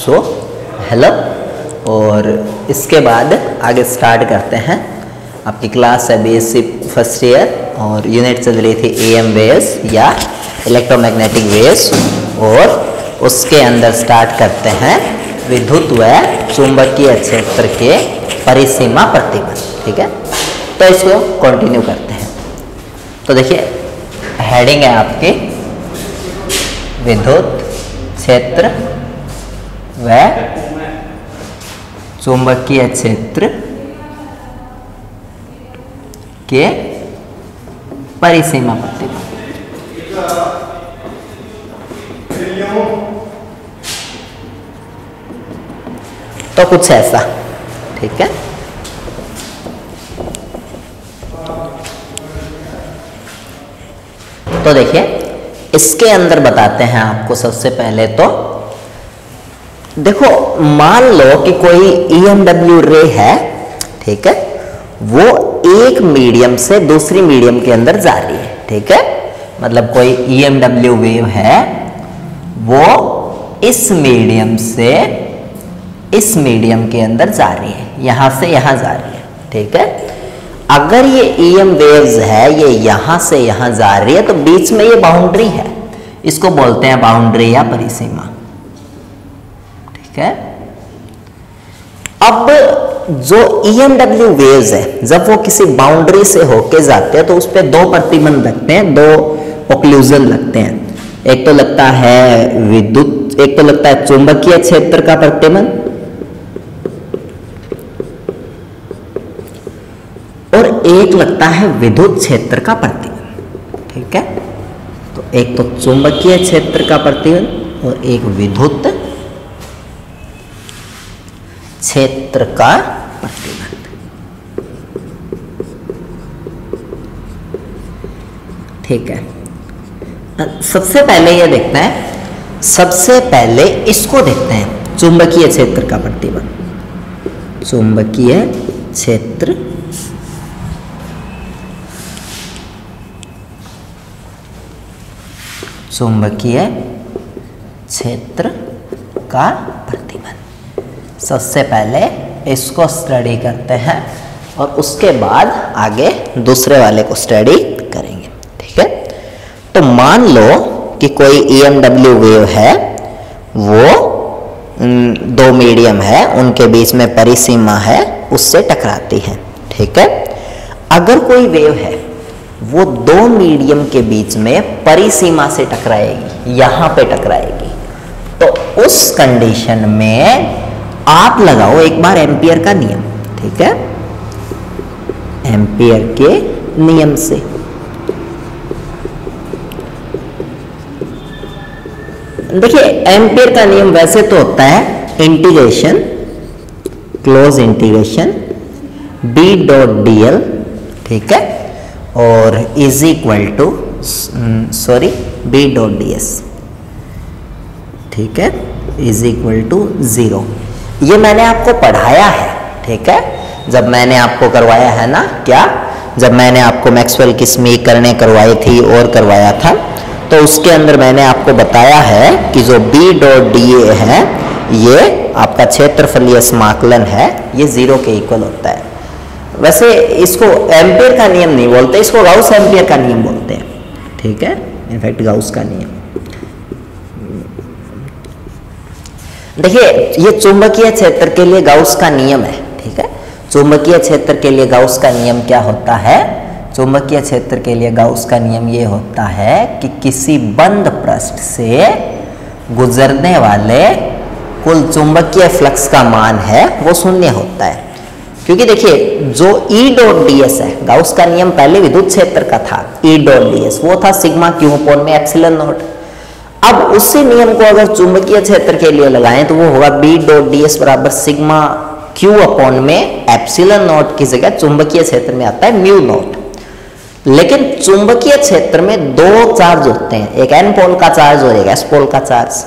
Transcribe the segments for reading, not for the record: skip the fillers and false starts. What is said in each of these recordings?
So hello. और इसके बाद आगे स्टार्ट करते हैं। आपकी क्लास है बीएससी फर्स्ट ईयर और यूनिट चल रही थी एएम वेव्स या इलेक्ट्रोमैग्नेटिक वेव्स, और उसके अंदर स्टार्ट करते हैं विद्युत व चुंबकीय क्षेत्र के परिसीमा प्रतिबंध। ठीक है, तो इसको कंटिन्यू करते हैं। तो देखिए हेडिंग है आपकी विद्युत क्षेत्र व चुंबकीय क्षेत्र के परिसीमा प्रतिबंध। तो कुछ ऐसा, ठीक है। तो देखिए इसके अंदर बताते हैं आपको। सबसे पहले तो देखो, मान लो कि कोई EMW रे है, ठीक है, वो एक मीडियम से दूसरी मीडियम के अंदर जा रही है। ठीक है, मतलब कोई EMW वेव है, वो इस मीडियम से इस मीडियम के अंदर जा रही है, यहां से यहां जा रही है। ठीक है, अगर ये EM वेव्स है, ये यहां से यहां जा रही है, तो बीच में ये बाउंड्री है, इसको बोलते हैं बाउंड्री या परिसीमा। ठीक है, अब जो EMW वेव्स है, जब वो किसी बाउंड्री से होके जाते हैं तो उस पर दो प्रतिबंध लगते हैं, दो ओक्लूजन लगते हैं। एक तो लगता है विद्युत, एक तो लगता है चुंबकीय क्षेत्र का प्रतिबंध, और एक लगता है विद्युत क्षेत्र का प्रतिबंध। ठीक है, तो एक तो चुंबकीय क्षेत्र का प्रतिबंध और एक विद्युत क्षेत्र का प्रतिबंध। ठीक है, सबसे पहले ये देखते हैं, सबसे पहले इसको देखते हैं, चुंबकीय क्षेत्र का प्रतिबंध। चुंबकीय क्षेत्र चुंबकीय क्षेत्र का प्रतिबंध। सबसे पहले इसको स्टडी करते हैं और उसके बाद आगे दूसरे वाले को स्टडी करेंगे। ठीक है, तो मान लो कि कोई EMW वेव है, वो दो मीडियम है, उनके बीच में परिसीमा है, उससे टकराती है। ठीक है, अगर कोई वेव है वो दो मीडियम के बीच में परिसीमा से टकराएगी, यहां पे टकराएगी, तो उस कंडीशन में आप लगाओ एक बार एम्पियर का नियम। ठीक है, एम्पियर के नियम से देखिए, एम्पियर का नियम वैसे तो होता है इंटीग्रेशन, क्लोज इंटीग्रेशन B.dl, ठीक है, और इज इक्वल टू B.ds, ठीक है, इज इक्वल टू 0। ये मैंने आपको पढ़ाया है। ठीक है, जब मैंने आपको करवाया है ना, क्या, जब मैंने आपको मैक्सवेल की समीकरणें करवाई थी और करवाया था, तो उसके अंदर मैंने आपको बताया है कि जो B.da है, ये आपका क्षेत्रफलीय समाकलन है, ये 0 के इक्वल होता है। वैसे इसको एम्पियर का नियम नहीं बोलते, इसको गाउस एम्पियर का नियम बोलते हैं। ठीक है, इनफैक्ट गाउस का नियम। देखिए ये चुंबकीय क्षेत्र के लिए गाउस का नियम है। ठीक है, चुंबकीय क्षेत्र के लिए गाउस का नियम क्या होता है? चुंबकीय क्षेत्र के लिए गाउस का नियम ये होता है कि किसी बंद पृष्ठ से गुजरने वाले कुल चुंबकीय फ्लक्स का मान है वो शून्य होता है। क्योंकि देखिए जो E.ds है, गाउस का नियम पहले विद्युत क्षेत्र का था, E.ds वो था सिग्मा क्यू अपॉन में एप्सिलॉन नॉट। अब उसी नियम को अगर चुंबकीय क्षेत्र के लिए लगाएं तो वो होगा B.ds बराबर सिग्मा क्यू अपॉन में एप्सिलॉन नॉट की जगह चुंबकीय क्षेत्र में आता है म्यू नॉट। लेकिन चुंबकीय क्षेत्र में दो चार्ज होते हैं, एक N पोल का चार्ज और एक S पोल का चार्ज।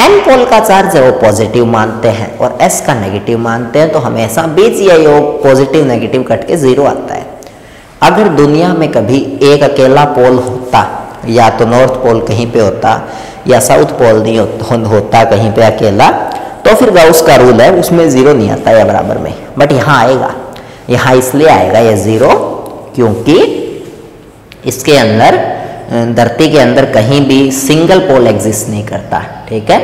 N पोल का चार्ज है वो पॉजिटिव मानते हैं और S का नेगेटिव मानते हैं, तो हमेशा बीजीय योग पॉजिटिव नेगेटिव कट के 0 आता है। अगर दुनिया में कभी एक अकेला पोल होता, या तो नॉर्थ पोल कहीं पे होता या साउथ पोल नहीं होता कहीं पे अकेला, तो फिर गाउस का रूल है उसमें जीरो नहीं आता या बराबर में, बट यहाँ आएगा। यहाँ इसलिए आएगा ये जीरो क्योंकि इसके अंदर धरती के अंदर कहीं भी सिंगल पोल एग्जिस्ट नहीं करता, ठीक है,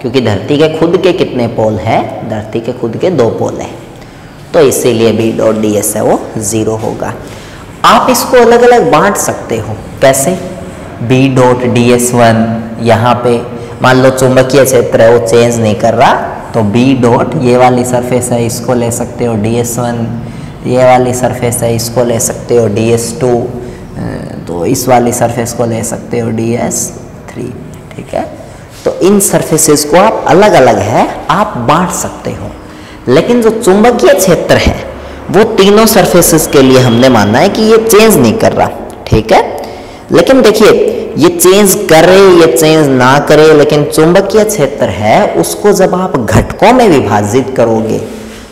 क्योंकि धरती के खुद के कितने पोल है, धरती के खुद के 2 पोल है, तो इसीलिए बी डॉट डी एस है वो जीरो होगा। आप इसको अलग अलग बांट सकते हो, कैसे, B dot D S one, यहाँ पे मान लो चुंबकीय क्षेत्र है वो चेंज नहीं कर रहा, तो बी डॉट ये वाली सरफेस है इसको ले सकते हो डी एस वन, ये वाली सरफेस है इसको ले सकते हो डी एस टू, तो इस वाली सरफेस को ले सकते हो डी एस थ्री, ठीक है। तो इन सरफेसेस को आप अलग अलग है आप बांट सकते हो, लेकिन जो चुंबकीय क्षेत्र है वो तीनों सरफेसेस के लिए हमने माना है कि ये चेंज नहीं कर रहा, ठीक है। लेकिन देखिए ये चेंज करे ये चेंज ना करे, लेकिन चुंबकीय क्षेत्र है उसको जब आप घटकों में विभाजित करोगे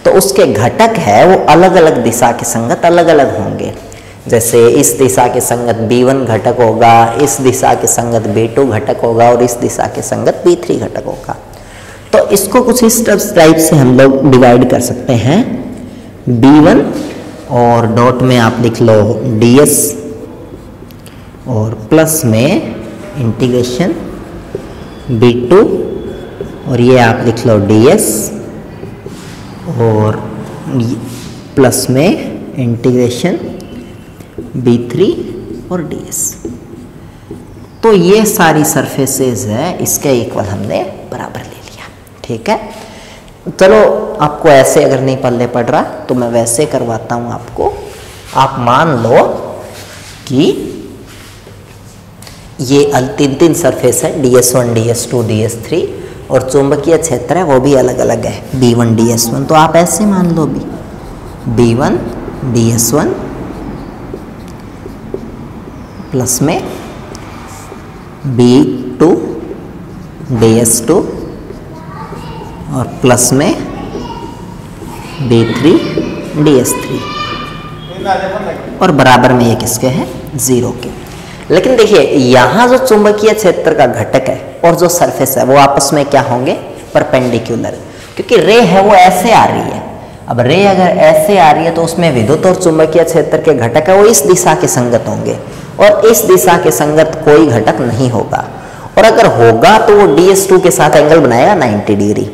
तो उसके घटक है वो अलग अलग दिशा के संगत अलग अलग होंगे। जैसे इस दिशा के संगत B1 घटक होगा, इस दिशा के संगत B2 घटक होगा और इस दिशा के संगत B3 घटक होगा। तो इसको कुछ इस टाइप से हम लोग डिवाइड कर सकते हैं, B1 और डॉट में आप लिख लो DS और प्लस में इंटीग्रेशन B2 और ये आप लिख लो DS और प्लस में इंटीग्रेशन B3 और DS। तो ये सारी सरफेसेस है इसके इक्वल हमने बराबर ले लिया, ठीक है। चलो आपको ऐसे अगर नहीं पल्ले पड़ रहा तो मैं वैसे करवाता हूँ आपको। आप मान लो कि ये तीन सरफेस है DS1 DS2 DS3 और चुंबकीय क्षेत्र है वो भी अलग अलग है B1 DS1, तो आप ऐसे मान लो B1 DS1 प्लस में B2 DS2 और प्लस में B3 DS3 और बराबर में ये किसके हैं, जीरो के। लेकिन देखिए यहाँ जो चुंबकीय क्षेत्र का घटक है और जो सरफेस है वो आपस में क्या होंगे, परपेंडिकुलर, क्योंकि रे है वो ऐसे आ रही है। अब रे अगर ऐसे आ रही है तो उसमें विद्युत और चुंबकीय क्षेत्र के घटक है वो इस दिशा के संगत होंगे और इस दिशा के संगत कोई घटक नहीं होगा, और अगर होगा तो वो DS2 के साथ एंगल बनाएगा 90 डिग्री।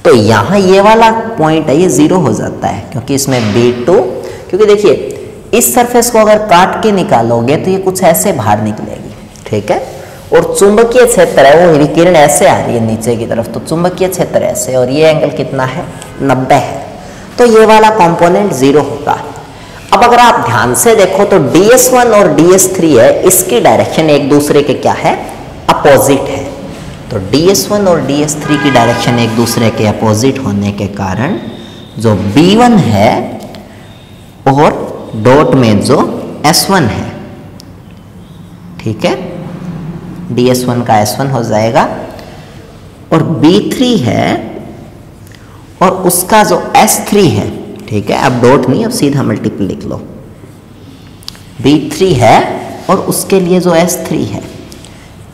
तो यहाँ ये वाला पॉइंट है ये जीरो हो जाता है क्योंकि इसमें B2, क्योंकि देखिए इस सरफेस को अगर काट के निकालोगे तो ये कुछ ऐसे बाहर निकलेगी, ठीक है, और चुंबकीय क्षेत्र है वो विकिरण ऐसे आ रही है नीचे की तरफ, तो चुंबकीय क्षेत्र ऐसे और ये एंगल कितना है 90 है, तो ये वाला कंपोनेंट जीरो होगा। अब अगर आप ध्यान से देखो तो DS1 और DS3 है इसकी डायरेक्शन एक दूसरे के क्या है, अपोजिट है। तो DS1 और DS3 की डायरेक्शन एक दूसरे के अपोजिट होने के कारण जो B1 है और डॉट में जो S1 है, ठीक है, DS1 का S1 हो जाएगा और B3 है और उसका जो S3 है, ठीक है, अब डॉट नहीं अब सीधा मल्टीपल लिख लो, B3 है और उसके लिए जो S3 है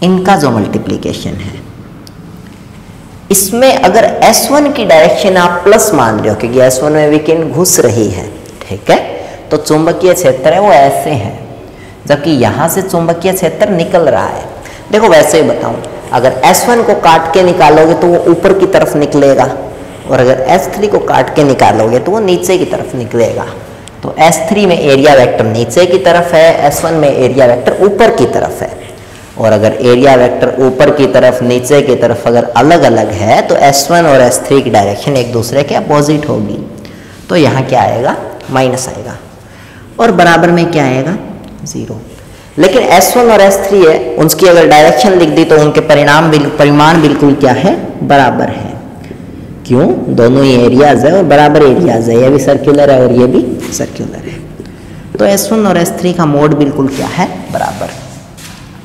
इनका जो मल्टीप्लिकेशन है, इसमें अगर S1 की डायरेक्शन आप प्लस मान रहे हो क्योंकि S1 में विकिरण घुस रही है, ठीक है, तो चुंबकीय क्षेत्र है वो ऐसे है, जबकि यहाँ से चुंबकीय क्षेत्र निकल रहा है। देखो वैसे ही बताऊं, अगर S1 को काट के निकालोगे तो वो ऊपर की तरफ निकलेगा और अगर S3 को काट के निकालोगे तो वो नीचे की तरफ निकलेगा। तो S3 में एरिया वेक्टर नीचे की तरफ है, S1 में एरिया वेक्टर ऊपर की तरफ है, और अगर एरिया वेक्टर ऊपर की तरफ नीचे की तरफ अगर अलग अलग है तो S1 और S3 की डायरेक्शन एक दूसरे के अपोजिट होगी, तो यहाँ क्या आएगा, माइनस आएगा, और बराबर में क्या आएगा, जीरो। लेकिन S1 और S3 है उनकी अगर डायरेक्शन लिख दी तो उनके परिमाण बिल्कुल क्या है, बराबर है। क्यों, दोनों ही एरियाज है और बराबर एरियाज है, ये भी सर्कुलर है और ये भी सर्कुलर है, तो S1 और S3 का मोड बिल्कुल क्या है, बराबर।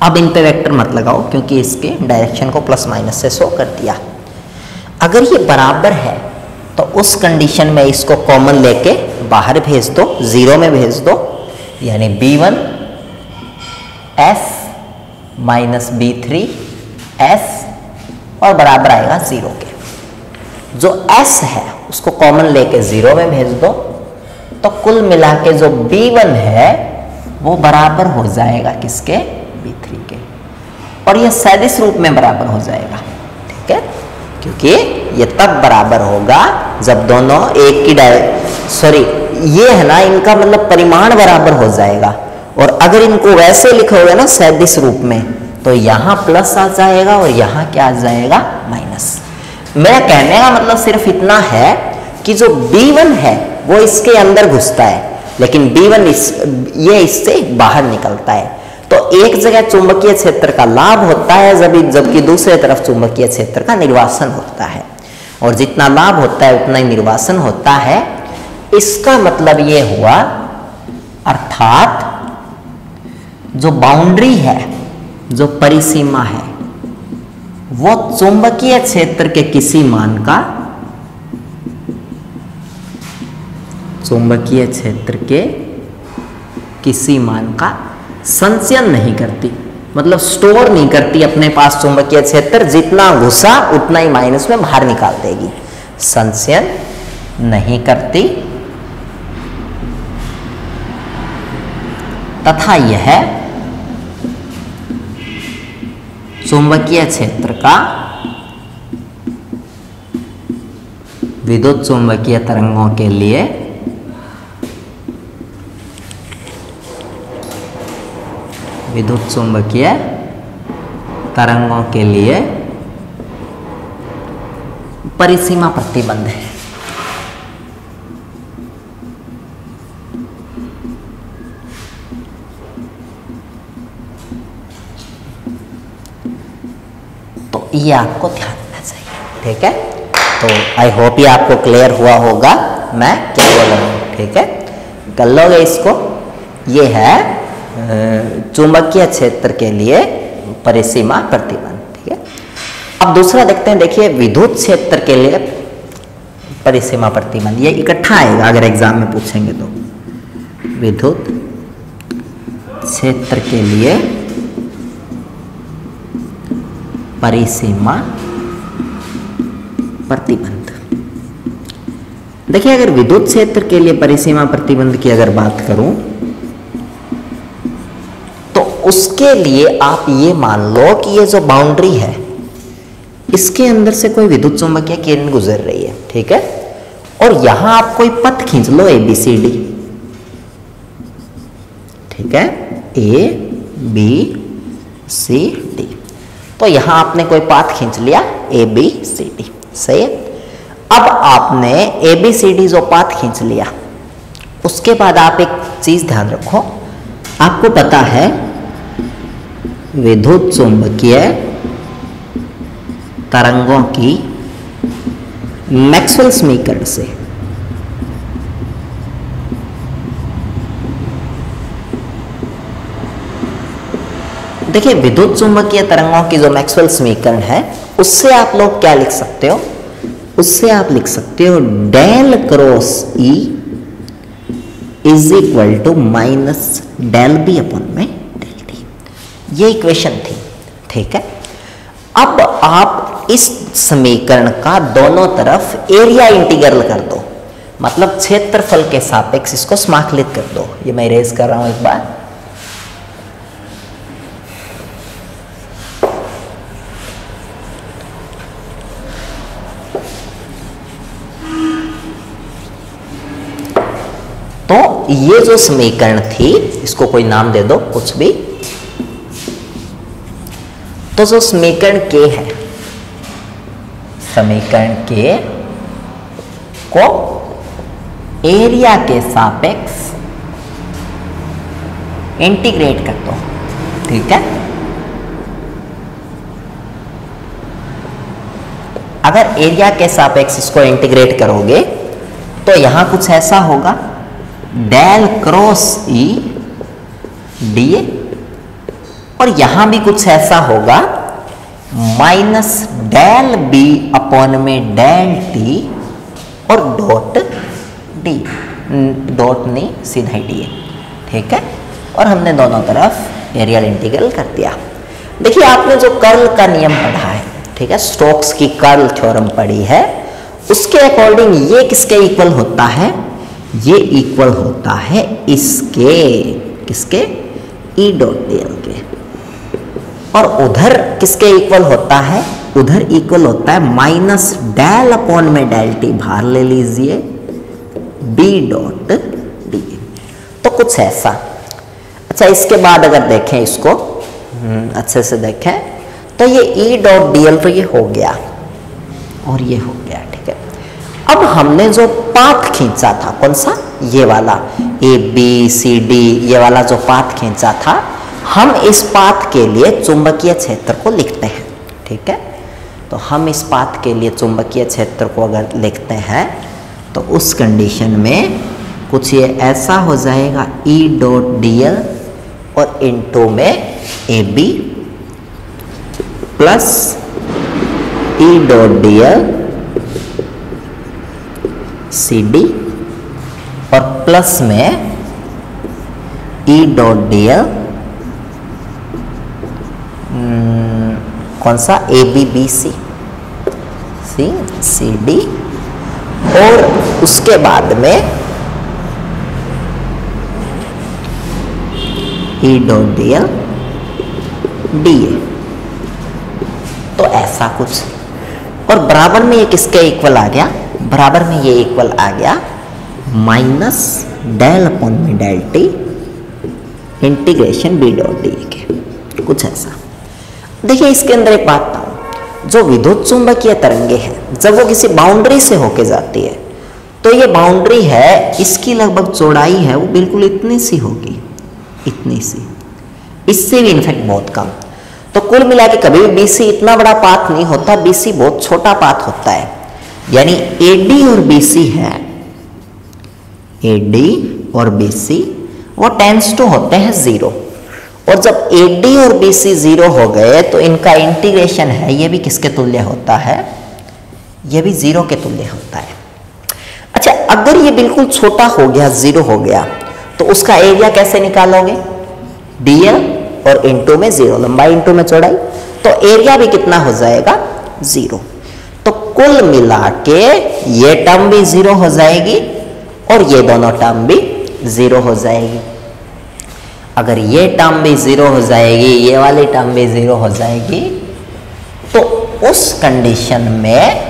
अब इन पे वेक्टर मत लगाओ क्योंकि इसके डायरेक्शन को प्लस माइनस से शो कर दिया। अगर ये बराबर है तो उस कंडीशन में इसको कॉमन लेके बाहर भेज दो, जीरो में भेज दो, यानी B1 S minus B3 S और बराबर आएगा जीरो के। जो s है उसको कॉमन लेके 0 में भेज दो, तो कुल मिला के जो B1 है वो बराबर हो जाएगा किसके, B3 के, और ये सदिश रूप में बराबर हो जाएगा, ठीक है, क्योंकि ये तब बराबर होगा जब दोनों एक की ये है ना, इनका मतलब परिमाण बराबर हो जाएगा। और अगर इनको वैसे लिखोगे ना सदिश रूप में, तो यहाँ प्लस आ जाएगा और यहाँ क्या आ जाएगा, माइनस। मेरा कहने का मतलब सिर्फ इतना है कि जो B1 है वो इसके अंदर घुसता है, लेकिन B1 ये इससे बाहर निकलता है। तो एक जगह चुंबकीय क्षेत्र का लाभ होता है जबकि दूसरे तरफ चुंबकीय क्षेत्र का निर्वासन होता है, और जितना लाभ होता है उतना ही निर्वासन होता है। इसका मतलब ये हुआ, अर्थात जो बाउंड्री है, जो परिसीमा है, वो चुंबकीय क्षेत्र के किसी मान का, चुंबकीय क्षेत्र के किसी मान का संचयन नहीं करती, मतलब स्टोर नहीं करती अपने पास चुंबकीय क्षेत्र, जितना घुसा उतना ही माइनस में बाहर निकाल देगी, संचयन नहीं करती, तथा यह चुंबकीय क्षेत्र का विद्युत चुंबकीय तरंगों के लिए विद्युत चुंबकीय तरंगों के लिए परिसीमा प्रतिबंध है। तो ये आपको ध्यान रखना चाहिए, ठीक है। तो आई होप ये आपको क्लियर हुआ होगा मैं क्या बोल रहा हूँ, ठीक है। कर लोगे इसको, ये है चुंबकीय क्षेत्र के लिए परिसीमा प्रतिबंध, ठीक है। अब दूसरा देखते हैं, देखिए विद्युत क्षेत्र के लिए परिसीमा प्रतिबंध, ये इकट्ठा आएगा अगर एग्जाम में पूछेंगे तो। विद्युत क्षेत्र के लिए परिसीमा प्रतिबंध। देखिए अगर विद्युत क्षेत्र के लिए परिसीमा प्रतिबंध की अगर बात करूं, तो उसके लिए आप ये मान लो कि ये जो बाउंड्री है इसके अंदर से कोई विद्युत चुंबकीय किरण गुजर रही है, ठीक है। और यहां आप कोई पथ खींच लो ABCD, ठीक है, ABCD। तो यहां आपने कोई पाथ खींच लिया ABCD, सही है। अब आपने ABCD जो पाथ खींच लिया, उसके बाद आप एक चीज ध्यान रखो, आपको पता है विद्युत चुंबकीय तरंगों की मैक्सवेल समीकरण से देखिए विद्युत चुंबकीय तरंगों की जो मैक्सवेल समीकरण है, उससे आप लोग क्या लिख सकते हो, उससे आप लिख सकते हो del cross E is equal to minus del B upon में डेल टी। ये इक्वेशन थी, ठीक है। अब आप इस समीकरण का दोनों तरफ एरिया इंटीग्रल कर दो, मतलब क्षेत्रफल के सापेक्ष इसको समाकलित कर दो। ये मैं इरेज कर रहा हूं एक बार। तो ये जो समीकरण थी, इसको कोई नाम दे दो कुछ भी। तो जो समीकरण के है, समीकरण के को एरिया के सापेक्ष इंटीग्रेट कर दो, ठीक है। अगर एरिया के सापेक्ष इसको इंटीग्रेट करोगे तो यहां कुछ ऐसा होगा, डेल क्रॉस E dA, और यहां भी कुछ ऐसा होगा माइनस डेल B अपॉन में डेल T और डॉट D, डॉट नहीं सीधा ही D है, ठीक है। और हमने दोनों तरफ एरियल इंटीग्रल कर दिया। देखिए आपने जो कर्ल का नियम पढ़ा है, ठीक है, स्टोक्स की कर्ल थ्योरम पढ़ी है, उसके अकॉर्डिंग ये किसके इक्वल होता है, ये इक्वल होता है इसके, किसके, ई डॉट डी एल के। और उधर किसके इक्वल होता है, उधर इक्वल होता है माइनस डेल अपॉन में डेल टी बाहर ले लीजिए, बी डॉट डी। तो कुछ ऐसा। अच्छा, इसके बाद अगर देखें इसको अच्छे से देखें तो ये ई डॉट डी एल तो ये हो गया और ये हो गया, ठीक है। अब हमने जो पाथ खींचा था, कौन सा, ये वाला ए बी सी डी, ये वाला जो पाथ खींचा था, हम इस पाथ के लिए चुंबकीय क्षेत्र को लिखते हैं, ठीक है। तो हम इस पाथ के लिए चुंबकीय क्षेत्र को अगर लिखते हैं तो उस कंडीशन में कुछ ये ऐसा हो जाएगा, ई डॉट डी एल और इनटू में A B plus E dot D L C D और प्लस में ई डॉट डी एल कौन सा, A B B C C D और उसके बाद में E dot D L D A. तो ऐसा कुछ। और बराबर में ये किसके इक्वल आ गया, बराबर में ये इक्वल आ गया माइनस डेल अपॉन में del T integration B dot D के, कुछ ऐसा। देखिए इसके अंदर एक बात बताऊं, जो विद्युत चुंबकीय तरंगे हैं जब वो किसी बाउंड्री से होके जाती है तो ये बाउंड्री है, इसकी लगभग चौड़ाई है वो बिल्कुल इतनी सी होगी, इतनी सी, इससे भी इनफैक्ट बहुत कम। तो कुल मिला के कभी भी बीसी इतना बड़ा पाथ नहीं होता, बीसी बहुत छोटा पाथ होता है। यानी एडी और बीसी है, एडी और बीसी वो टेंस टू होते हैं 0। और जब एडी और बीसी 0 हो गए तो इनका इंटीग्रेशन है, ये भी किसके तुल्य होता है, ये भी 0 के तुल्य होता है। अच्छा, अगर ये बिल्कुल छोटा हो गया, 0 हो गया, तो उसका एरिया कैसे निकालोगे, डीएल और इनटू में 0, लंबाई इनटू में चौड़ाई, तो एरिया भी कितना हो जाएगा, 0। तो कुल मिला के ये टर्म भी 0 हो जाएगी और ये दोनों टर्म भी 0 हो जाएगी। अगर ये टर्म भी 0 हो जाएगी, ये वाली टर्म भी 0 हो जाएगी, तो उस कंडीशन में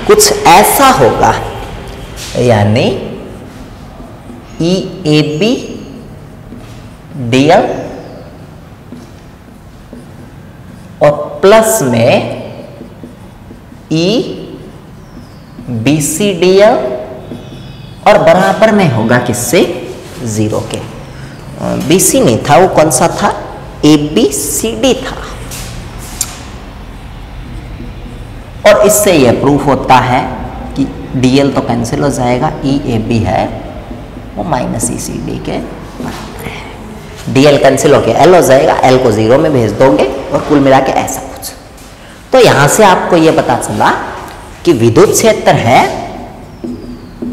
कुछ ऐसा होगा, यानी E A B D L और प्लस में E B C D L और बराबर में होगा किससे, 0 के। बी सी नहीं था, वो कौन सा था, ए बी सी डी था। और इससे यह प्रूफ होता है कि डीएल तो कैंसिल हो जाएगा, ई ए बी है वो माइनस ई सी डी के बराबर है। डीएल कैंसिल होकर एल हो जाएगा, एल को 0 में भेज दोगे और कुल मिला के ऐसा कुछ। तो यहां से आपको यह पता चला कि विद्युत क्षेत्र है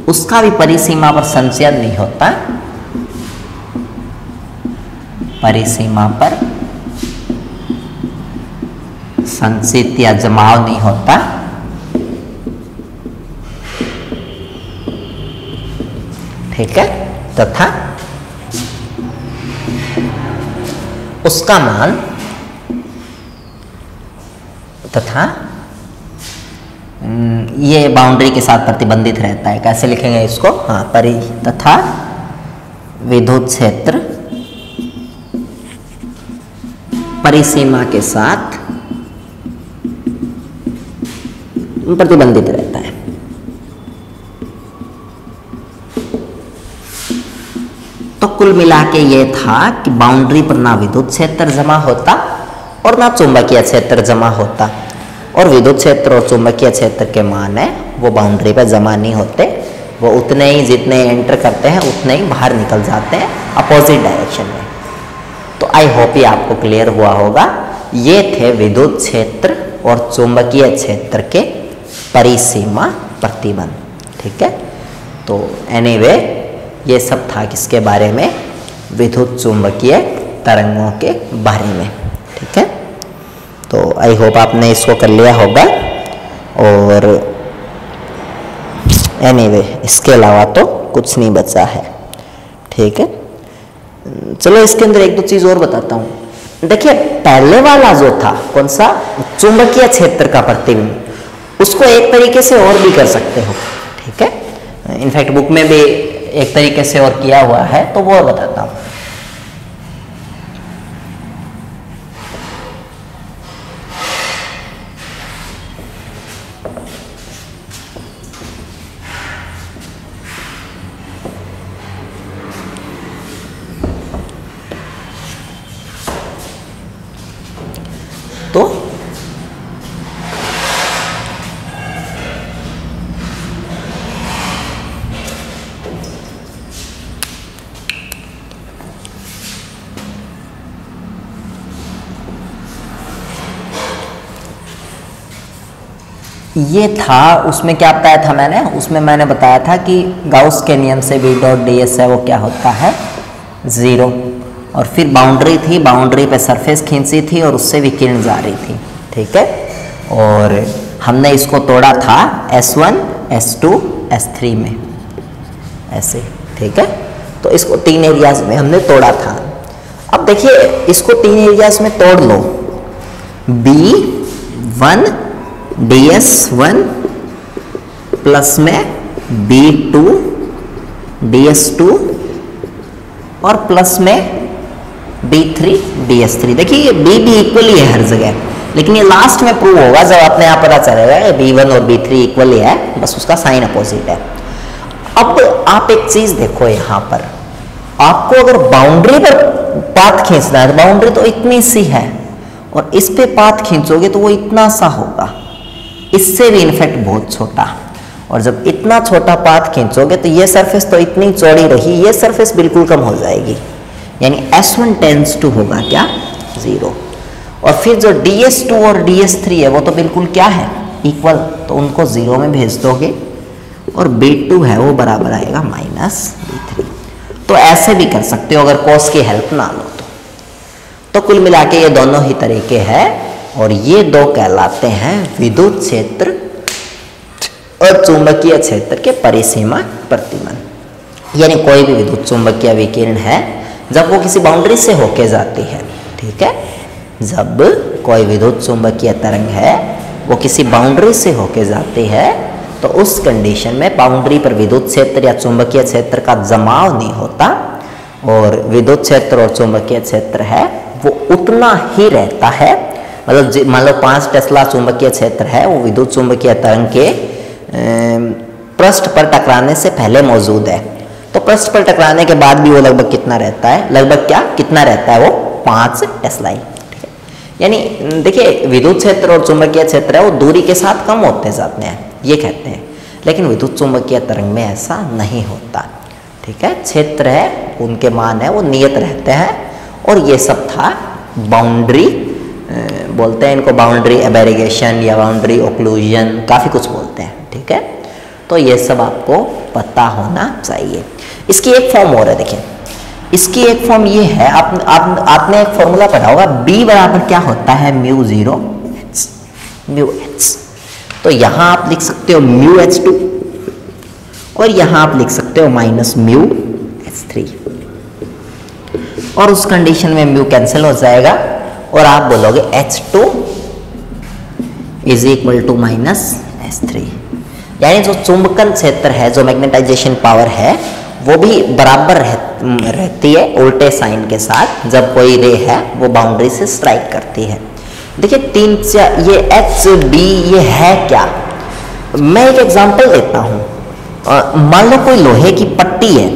उसका भी परिसीमा पर संचयन नहीं होता, परिसीमा पर संचित या जमाव नहीं होता, ठीक है, तथा उसका मान ये बाउंड्री के साथ प्रतिबंधित रहता है। कैसे लिखेंगे इसको, हाँ, तथा विद्युत क्षेत्र परिसीमा के साथ प्रतिबंधित रहता है। तो कुल मिला के ये था कि बाउंड्री पर ना विद्युत क्षेत्र जमा होता और ना चुंबकीय क्षेत्र जमा होता, और विद्युत क्षेत्र और चुंबकीय क्षेत्र के मान है वो बाउंड्री पर जमा नहीं होते, वो उतने ही जितने एंटर करते हैं उतने ही बाहर निकल जाते हैं अपोजिट डायरेक्शन में। तो आई होप ये आपको क्लियर हुआ होगा। ये थे विद्युत क्षेत्र और चुंबकीय क्षेत्र के परिसीमा प्रतिबंध। ठीक है, तो एनीवे ये सब था किसके बारे में, विद्युत चुंबकीय तरंगों के बारे में। ठीक है, तो आई होप आपने इसको कर लिया होगा। और एनीवे इसके अलावा तो कुछ नहीं बचा है। ठीक है, चलो इसके अंदर एक दो चीज़ और बताता हूँ। देखिए पहले वाला जो था कौन सा, चुंबकीय क्षेत्र का प्रतिबिंब, उसको एक तरीके से और भी कर सकते हो। ठीक है, इनफैक्ट बुक में भी एक तरीके से और किया हुआ है, तो वो बताता हूँ। तो ये था, उसमें क्या बताया था मैंने, उसमें मैंने बताया था कि गाउस के नियम से v डॉट डी एस है वो क्या होता है, 0। और फिर बाउंड्री थी, बाउंड्री पे सरफेस खींची थी और उससे विकिरण जा रही थी। ठीक है, और हमने इसको तोड़ा था S1, S2, S3 में ऐसे। ठीक है, तो इसको 3 एरियाज में हमने तोड़ा था। अब देखिए इसको 3 एरियाज में तोड़ लो, B1 DS1 प्लस में B2 DS2 और प्लस में B3 DS3। देखिए ये B भी इक्वली है हर जगह, लेकिन ये लास्ट में प्रूव होगा जब आपने यहाँ पता चलेगा B1 और B3 इक्वली है, बस उसका साइन अपोजिट है। अब आप एक चीज देखो, यहाँ पर आपको अगर बाउंड्री पर पाथ खींचना है तो बाउंड्री तो इतनी सी है, और इस पे पाथ खींचोगे तो वो इतना सा होगा, इससे भी इनफैक्ट बहुत छोटा। और जब इतना छोटा पाथ खींचोगे तो ये सरफेस तो इतनी चौड़ी रही, ये सरफेस बिल्कुल कम हो जाएगी, यानी S1 टेंड्स टू होगा क्या, 0। और फिर जो DS2 और DS3 है वो तो बिल्कुल क्या है, इक्वल, तो उनको 0 में भेज दोगे, और B2 है वो बराबर आएगा -B3। तो ऐसे भी कर सकते हो अगर कॉस की हेल्प ना लो तो कुल मिला के ये दोनों ही तरीके हैं, और ये दो कहलाते हैं विद्युत क्षेत्र और चुंबकीय क्षेत्र के परिसीमा प्रतिबंध। यानी कोई भी विद्युत चुंबकीय विकिरण है जब वो किसी बाउंड्री से होके जाती है, ठीक है, जब कोई विद्युत चुंबकीय तरंग है वो किसी बाउंड्री से होके जाती है, तो उस कंडीशन में बाउंड्री पर विद्युत क्षेत्र या चुंबकीय क्षेत्र का जमाव नहीं होता, और विद्युत क्षेत्र और चुंबकीय क्षेत्र है वो उतना ही रहता है। मतलब मान लो 5 टेस्ला चुंबकीय क्षेत्र है, वो विद्युत चुंबकीय तरंग के पृष्ठ पर टकराने से पहले मौजूद है, तो पृष्ठ पर टकराने के बाद भी वो लगभग कितना रहता है, लगभग क्या कितना रहता है, वो 5 टेस्ला ही। ठीक है, यानी देखिए विद्युत क्षेत्र और चुंबकीय क्षेत्र है वो दूरी के साथ कम होते जाते हैं, ये कहते हैं, लेकिन विद्युत चुंबकीय तरंग में ऐसा नहीं होता। ठीक है, क्षेत्र है उनके मान है वो नियत रहते हैं। और ये सब था बाउंड्री, बोलते हैं इनको बाउंड्री एबेरिगेशन या बाउंड्री ओक्लूजन, काफ़ी कुछ बोलते हैं। ठीक है, तो ये सब आपको पता होना चाहिए। इसकी एक फॉर्म और है, देखिए इसकी एक फॉर्म ये है, आपने एक फॉर्मूला पढ़ा होगा, B बराबर क्या होता है, μ0 μh। तो यहाँ आप लिख सकते हो μh2 और यहाँ आप लिख सकते हो -μh3, और उस कंडीशन में म्यू कैंसिल हो जाएगा और आप बोलोगे H2 is equal to -S3। यानी जो चुंबकन क्षेत्र है, जो मैग्नेटाइजेशन पावर है, वो भी बराबर रहती है उल्टे साइन के साथ जब कोई रे है वो बाउंड्री से स्ट्राइक करती है। देखिए 3 ये HB ये है क्या, मैं एक एग्जांपल देता हूँ। मान लो कोई लोहे की पट्टी है,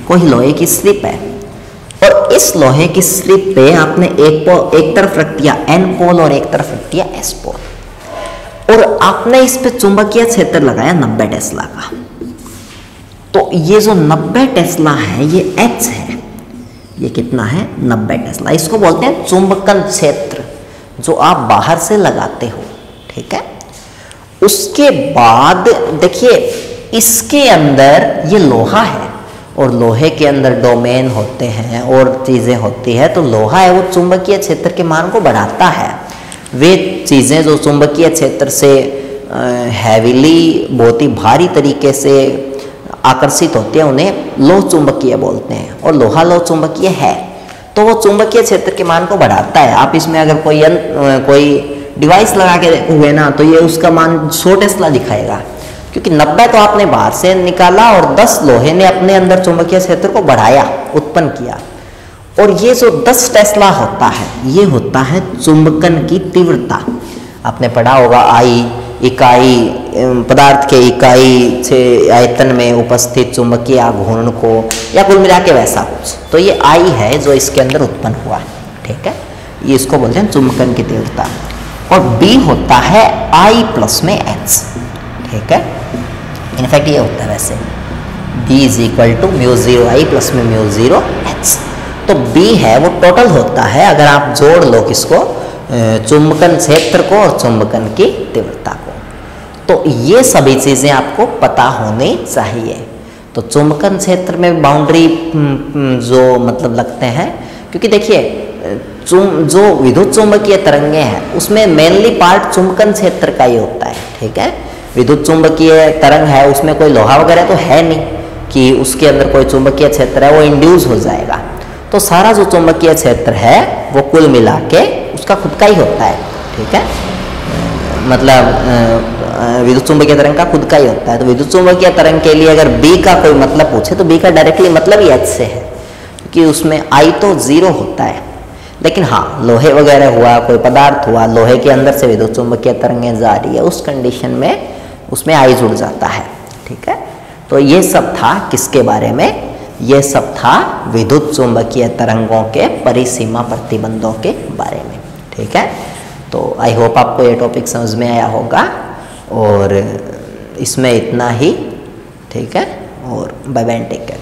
कोई लोहे की स्लिप है, और इस लोहे की स्लिप पे आपने एक तरफ रख दिया N पोल और एक तरफ रख दिया S पोल, और आपने इस पे चुंबकीय क्षेत्र लगाया 90 टेस्ला का। तो ये जो 90 टेस्ला है ये H है, ये कितना है 90 टेस्ला। इसको बोलते हैं चुंबकन क्षेत्र जो आप बाहर से लगाते हो, ठीक है। उसके बाद देखिए इसके अंदर ये लोहा है और लोहे के अंदर डोमेन होते हैं और चीज़ें होती है, तो लोहा है वो चुंबकीय क्षेत्र के मान को बढ़ाता है। वे चीज़ें जो चुंबकीय क्षेत्र से हैविली, बहुत ही भारी तरीके से आकर्षित होती है, उन्हें लोह चुंबकीय बोलते हैं और लोहा लोह चुंबकीय है, तो वो चुंबकीय क्षेत्र के मान को बढ़ाता है। आप इसमें अगर कोई डिवाइस लगा के हुए ना, तो ये उसका मान 100 टेस्ला दिखाएगा, क्योंकि 90 तो आपने बाहर से निकाला और 10 लोहे ने अपने अंदर चुंबकीय क्षेत्र को बढ़ाया, उत्पन्न किया। और ये जो 10 टेस्ला होता है, ये होता है चुंबकन की तीव्रता। आपने पढ़ा होगा आई इकाई, पदार्थ के इकाई से आयतन में उपस्थित चुंबकीय आघूर्ण को, या कुल मिला के वैसा कुछ। तो ये आई है जो इसके अंदर उत्पन्न हुआ, ठीक है, ये इसको बोलते हैं चुंबकन की तीव्रता। और बी होता है आई प्लस में एच, ठीक है। इनफैक्ट ये होता है वैसे B is equal to mu 0 I plus में म्यू 0 एच। तो B है वो टोटल होता है, अगर आप जोड़ लो किसको, चुंबकन क्षेत्र को और चुंबकन की तीव्रता को। तो ये सभी चीज़ें आपको पता होनी चाहिए। तो चुंबकन क्षेत्र में बाउंड्री जो मतलब लगते हैं, क्योंकि देखिए जो विद्युत चुंबकीय तरंगे हैं उसमें मेनली पार्ट चुंबकन क्षेत्र का ही होता है, ठीक है। विद्युत चुंबकीय तरंग है, उसमें कोई लोहा वगैरह तो है नहीं कि उसके अंदर कोई चुंबकीय क्षेत्र है वो इंड्यूस हो जाएगा। तो सारा जो चुंबकीय क्षेत्र है वो कुल मिला के उसका खुद का ही होता है, ठीक है। मतलब विद्युत चुंबकीय तरंग का खुद का ही होता है। तो विद्युत चुंबकीय तरंग के लिए अगर बी का कोई मतलब पूछे तो बी का डायरेक्टली मतलब ही एच से है, कि उसमें आई तो 0 होता है। लेकिन हाँ, लोहे वगैरह हुआ, कोई पदार्थ हुआ, लोहे के अंदर से विद्युत चुंबकीय तरंगें जा रही है, उस कंडीशन में उसमें आई जुड़ जाता है, ठीक है। तो ये सब था किसके बारे में, ये सब था विद्युत चुंबकीय तरंगों के परिसीमा प्रतिबंधों के बारे में, ठीक है। तो आई होप आपको ये टॉपिक समझ में आया होगा और इसमें इतना ही, ठीक है। और बाय बाय, टेक केयर।